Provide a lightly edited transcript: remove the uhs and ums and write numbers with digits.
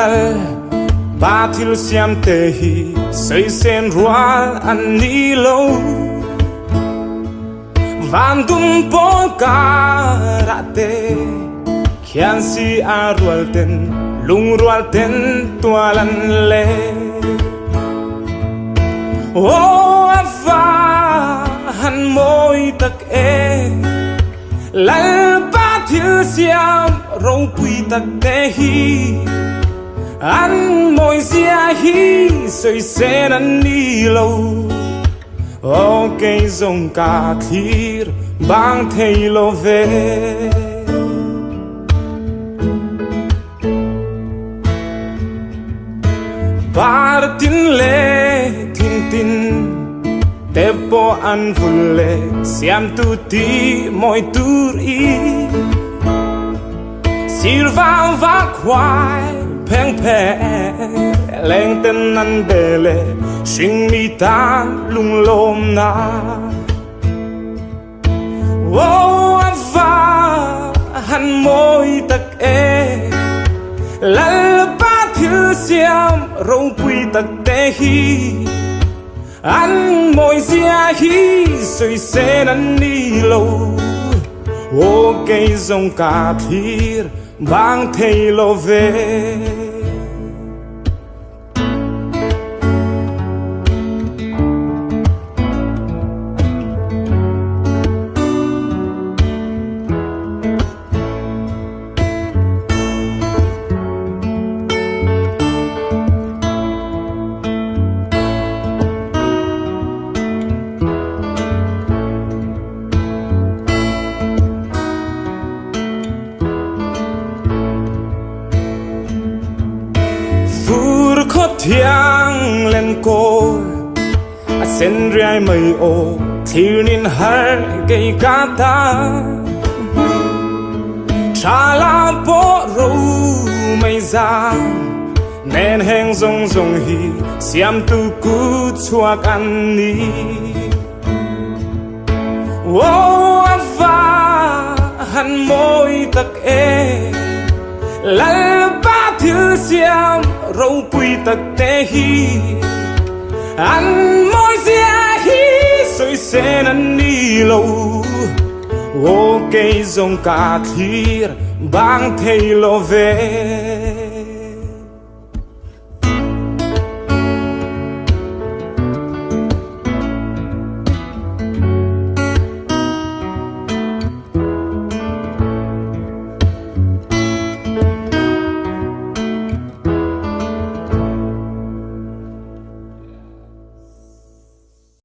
lal ba thil siam te hi sei sen rual an ni lo van dum po ka ra te khian si a rual ten lung rual ten tualan le o afa han moi tak e lal ba thil siam rong pui tak te hi an moi sia hi soi sen an ni lo o cây rong ca thir bang thei lo ve bar tin le tin tin te po an vulle siam tu ti moi tur i sir va kwai peng pe leng ten an bele sing mi tan lung lom na wo ava han moi tak e lal ba thil siam rong pui tak te hi an moi sia hi soi sen an ni lo o cây rong ca thir bang thei lo ve thiang lên cô sen rai mây ô thiêu nín har gây cá ta cha la po ru mây ra nên heng rong rong hi siam tu cu chuak an ni ô ava han moi tak e lal ba thil siam rong pui tak te hi an moi sia hi soi sen an ni lo o cây rong ca thir bang thei lo ve